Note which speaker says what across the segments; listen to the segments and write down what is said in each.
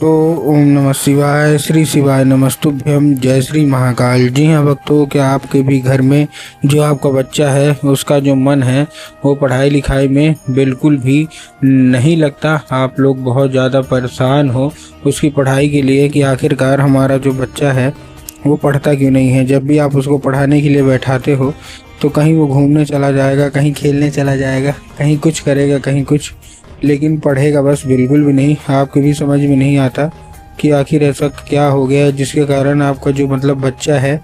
Speaker 1: तो ओम नमः शिवाय, श्री शिवाय नमस्तुभ्यम, जय श्री महाकाल। जी हाँ भक्तों, क्या आपके भी घर में जो आपका बच्चा है उसका जो मन है वो पढ़ाई लिखाई में बिल्कुल भी नहीं लगता। आप लोग बहुत ज़्यादा परेशान हो उसकी पढ़ाई के लिए कि आखिरकार हमारा जो बच्चा है वो पढ़ता क्यों नहीं है। जब भी आप उसको पढ़ाने के लिए बैठाते हो तो कहीं वो घूमने चला जाएगा, कहीं खेलने चला जाएगा, कहीं कुछ करेगा, कहीं कुछ, लेकिन पढ़ेगा बस बिल्कुल भी नहीं। आपको भी समझ में नहीं आता कि आखिर ऐसा क्या हो गया है जिसके कारण आपका जो बच्चा है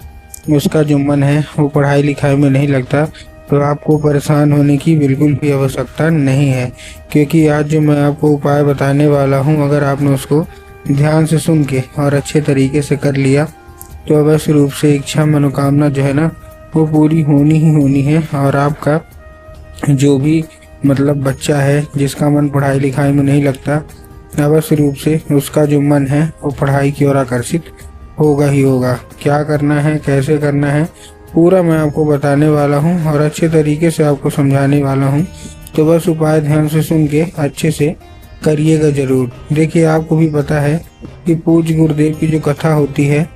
Speaker 1: उसका जो मन है वो पढ़ाई लिखाई में नहीं लगता। तो आपको परेशान होने की बिल्कुल भी आवश्यकता नहीं है, क्योंकि आज जो मैं आपको उपाय बताने वाला हूँ, अगर आपने उसको ध्यान से सुन के और अच्छे तरीके से कर लिया तो अवश्य रूप से इच्छा मनोकामना जो है ना वो पूरी होनी ही होनी है। और आपका जो भी बच्चा है जिसका मन पढ़ाई लिखाई में नहीं लगता, अवश्य रूप से उसका जो मन है वो पढ़ाई की ओर आकर्षित होगा ही होगा। क्या करना है, कैसे करना है, पूरा मैं आपको बताने वाला हूँ और अच्छे तरीके से आपको समझाने वाला हूँ। तो बस उपाय ध्यान से सुन के अच्छे से करिएगा जरूर। देखिए, आपको भी पता है कि पूज्य गुरुदेव की जो कथा होती है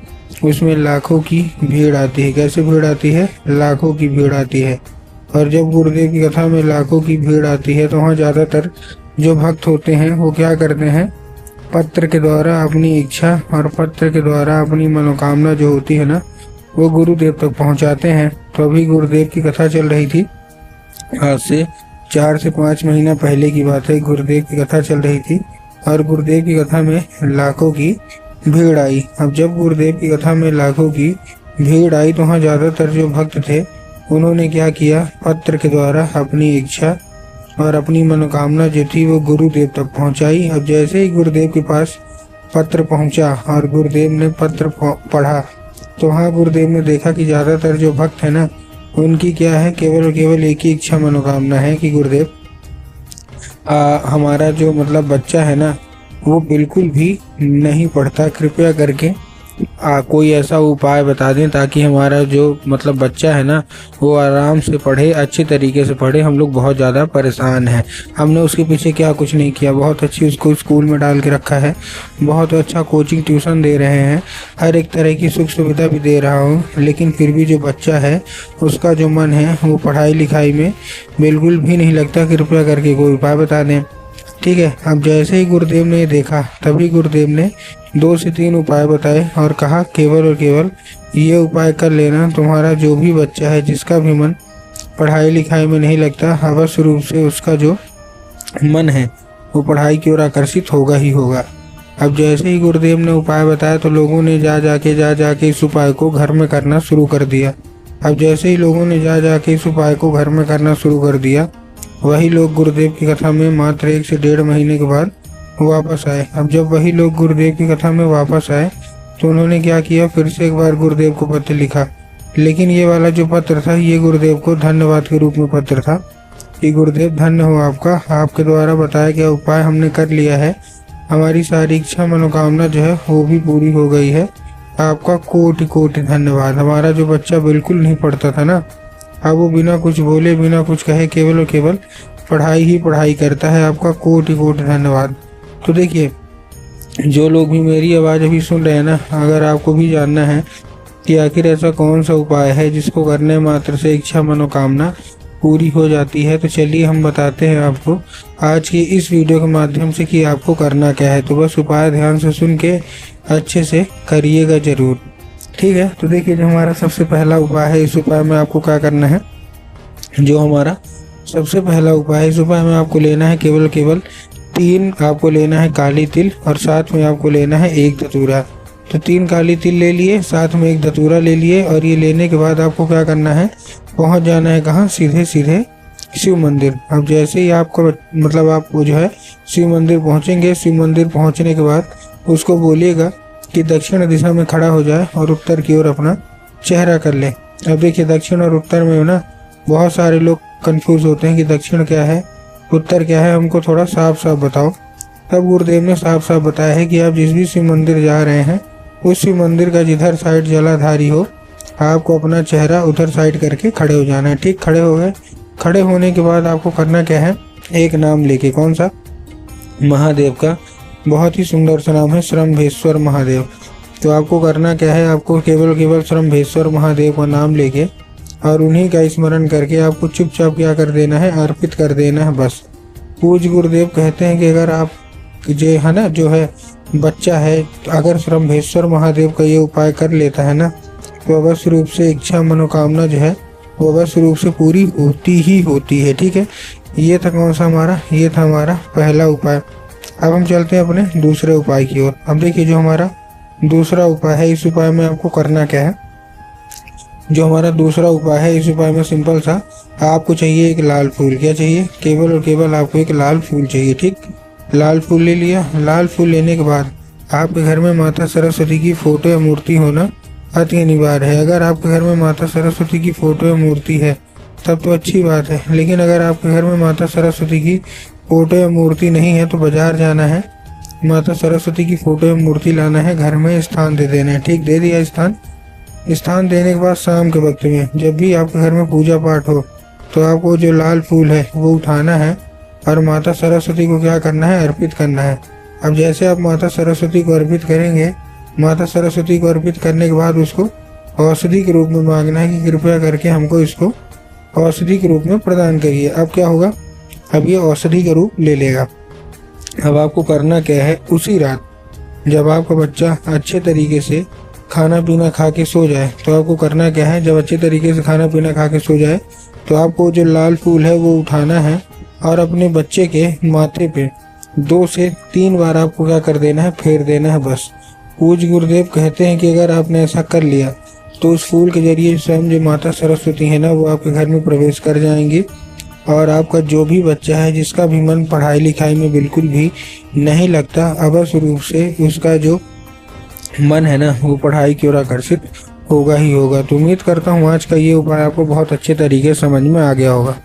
Speaker 1: उसमें लाखों की भीड़ आती है। कैसे भीड़ आती है? लाखों की भीड़ आती है। और जब गुरुदेव की कथा में लाखों की भीड़ आती है तो वहाँ ज़्यादातर जो भक्त होते हैं वो क्या करते हैं, पत्र के द्वारा अपनी इच्छा और पत्र के द्वारा अपनी मनोकामना जो होती है ना वो गुरुदेव तक पहुँचाते हैं। तो अभी गुरुदेव की कथा चल रही थी, आज से 4 से 5 महीना पहले की बात है। गुरुदेव की कथा चल रही थी और गुरुदेव की कथा में लाखों की भीड़ आई। अब जब गुरुदेव की कथा में लाखों की भीड़ आई तो वहाँ ज़्यादातर जो भक्त थे उन्होंने क्या किया, पत्र के द्वारा अपनी इच्छा और अपनी मनोकामना जो थी वो गुरुदेव तक पहुंचाई। अब जैसे ही गुरुदेव के पास पत्र पहुंचा और गुरुदेव ने पत्र पढ़ा तो वहाँ गुरुदेव ने देखा कि ज़्यादातर जो भक्त है ना उनकी क्या है, केवल और केवल एक ही इच्छा मनोकामना है कि गुरुदेव हमारा जो बच्चा है ना वो बिल्कुल भी नहीं पढ़ता, कृपया करके कोई ऐसा उपाय बता दें ताकि हमारा जो बच्चा है ना वो आराम से पढ़े, अच्छे तरीके से पढ़े। हम लोग बहुत ज़्यादा परेशान हैं। हमने उसके पीछे क्या कुछ नहीं किया, बहुत अच्छी उसको स्कूल में डाल के रखा है, बहुत अच्छा कोचिंग ट्यूशन दे रहे हैं, हर एक तरह की सुख सुविधा भी दे रहा हूँ, लेकिन फिर भी जो बच्चा है उसका जो मन है वो पढ़ाई लिखाई में बिल्कुल भी नहीं लगता। कृपया करके कोई उपाय बता दें। ठीक है। अब जैसे ही गुरुदेव ने देखा तभी गुरुदेव ने 2 से 3 उपाय बताए और कहा केवल और केवल ये उपाय कर लेना, तुम्हारा जो भी बच्चा है जिसका भी मन पढ़ाई लिखाई में नहीं लगता, अवश्य रूप से उसका जो मन है वो पढ़ाई की ओर आकर्षित होगा ही होगा। अब जैसे ही गुरुदेव ने उपाय बताया तो लोगों ने जा जाके इस उपाय को घर में करना शुरू कर दिया। अब जैसे ही लोगों ने जा जाके इस उपाय को घर में करना शुरू कर दिया, वही लोग गुरुदेव की कथा में मात्र 1 से 1.5 महीने के बाद वापस आए। अब जब वही लोग गुरुदेव की कथा में वापस आए तो उन्होंने क्या किया, फिर से एक बार गुरुदेव को पत्र लिखा। लेकिन ये वाला जो पत्र था ये गुरुदेव को धन्यवाद के रूप में पत्र था कि गुरुदेव धन्य हो आपका, आपके द्वारा बताया गया उपाय हमने कर लिया है, हमारी सारी इच्छा मनोकामना जो है वो भी पूरी हो गई है, आपका कोटि कोटि धन्यवाद। हमारा जो बच्चा बिल्कुल नहीं पढ़ता था ना, अब वो बिना कुछ बोले बिना कुछ कहे केवल और केवल पढ़ाई ही पढ़ाई करता है, आपका कोटि कोटि धन्यवाद। तो देखिए, जो लोग भी मेरी आवाज़ अभी सुन रहे हैं ना, अगर आपको भी जानना है कि आखिर ऐसा कौन सा उपाय है जिसको करने मात्र से इच्छा मनोकामना पूरी हो जाती है, तो चलिए हम बताते हैं आपको आज की इस वीडियो के माध्यम से कि आपको करना क्या है। तो बस उपाय ध्यान से सुन के अच्छे से करिएगा ज़रूर। ठीक है। तो देखिए, जो हमारा सबसे पहला उपाय है, इस उपाय में आपको क्या करना है, जो हमारा सबसे पहला उपाय है इस उपाय में आपको लेना है केवल 3 आपको लेना है काली तिल और साथ में आपको लेना है 1 धतूरा। तो 3 काली तिल ले लिए, साथ में 1 धतूरा ले लिए और ये लेने के बाद आपको क्या करना है, पहुंच जाना है कहाँ, सीधे शिव मंदिर। अब जैसे ही आपको आपको जो है शिव मंदिर पहुंचेंगे, शिव मंदिर पहुंचने के बाद उसको बोलिएगा कि दक्षिण दिशा में खड़ा हो जाए और उत्तर की ओर अपना चेहरा कर ले। अब देखिए, दक्षिण और उत्तर में ना बहुत सारे लोग कंफ्यूज होते हैं कि दक्षिण क्या है, उत्तर क्या है, हमको थोड़ा साफ साफ बताओ। तब गुरुदेव ने साफ साफ बताया है कि आप जिस भी शिव मंदिर जा रहे हैं उस शिव मंदिर का जिधर साइड जलाधारी हो, आपको अपना चेहरा उधर साइड करके खड़े हो जाना है। ठीक, खड़े हो गए। खड़े होने के बाद आपको करना क्या है, एक नाम लेके, कौन सा, महादेव का बहुत ही सुंदर सा नाम है, श्रम्भेश्वर महादेव। तो आपको करना क्या है, आपको केवल श्रम्भेश्वर महादेव का नाम लेके और उन्हीं का स्मरण करके आपको चुपचाप क्या कर देना है, अर्पित कर देना है बस। पूज्य गुरुदेव कहते हैं कि अगर आप जो है ना, जो है बच्चा है, अगर श्रम्भेश्वर महादेव का ये उपाय कर लेता है ना, तो अवश्य रूप से इच्छा मनोकामना जो है वो अवश्य रूप से पूरी होती ही होती है। ठीक है, ये था कौन सा हमारा, ये था हमारा पहला उपाय। अब हम चलते हैं अपने दूसरे उपाय की ओर। अब देखिए जो हमारा दूसरा उपाय है, इस उपाय में आपको करना क्या है। जो हमारा दूसरा उपाय है, इस उपाय में सिंपल सा, आपको चाहिए एक लाल फूल। क्या चाहिए, केवल और केवल आपको एक लाल फूल चाहिए। ठीक, लाल फूल ले लिया। लाल फूल लेने के बाद आपके घर में माता सरस्वती की फोटो या मूर्ति होना अति अनिवार्य है। अगर आपके घर में माता सरस्वती की फोटो या मूर्ति है तब तो अच्छी बात है, लेकिन अगर आपके घर में माता सरस्वती की फोटो या मूर्ति नहीं है तो बाजार जाना है, माता सरस्वती की फोटो या मूर्ति लाना है, घर में स्थान दे देना है। ठीक, दे दिया स्थान देने के बाद शाम के वक्त में जब भी आपके घर में पूजा पाठ हो तो आपको जो लाल फूल है वो उठाना है और माता सरस्वती को क्या करना है, अर्पित करना है। अब जैसे आप माता सरस्वती को अर्पित करेंगे, माता सरस्वती को अर्पित करने के बाद उसको औषधि के रूप में मांगना है कि कृपया करके हमको इसको औषधि के रूप में प्रदान करिए। अब क्या होगा, अब ये औषधि का रूप ले लेगा। अब आपको करना क्या है, उसी रात जब आपका बच्चा अच्छे तरीके से खाना पीना खा के सो जाए तो आपको करना क्या है, जब अच्छे तरीके से खाना पीना खा के सो जाए तो आपको जो लाल फूल है वो उठाना है और अपने बच्चे के माथे पे 2 से 3 बार आपको क्या कर देना है, फेर देना है बस। पूज्य गुरुदेव कहते हैं कि अगर आपने ऐसा कर लिया तो उस फूल के जरिए स्वयं जो माता सरस्वती है ना, वो आपके घर में प्रवेश कर जाएंगी और आपका जो भी बच्चा है जिसका भी मन पढ़ाई लिखाई में बिल्कुल भी नहीं लगता, अवश्य रूप से उसका जो मन है ना वो पढ़ाई की ओर आकर्षित होगा ही होगा। तो उम्मीद करता हूँ आज का ये उपाय आपको बहुत अच्छे तरीके से समझ में आ गया होगा।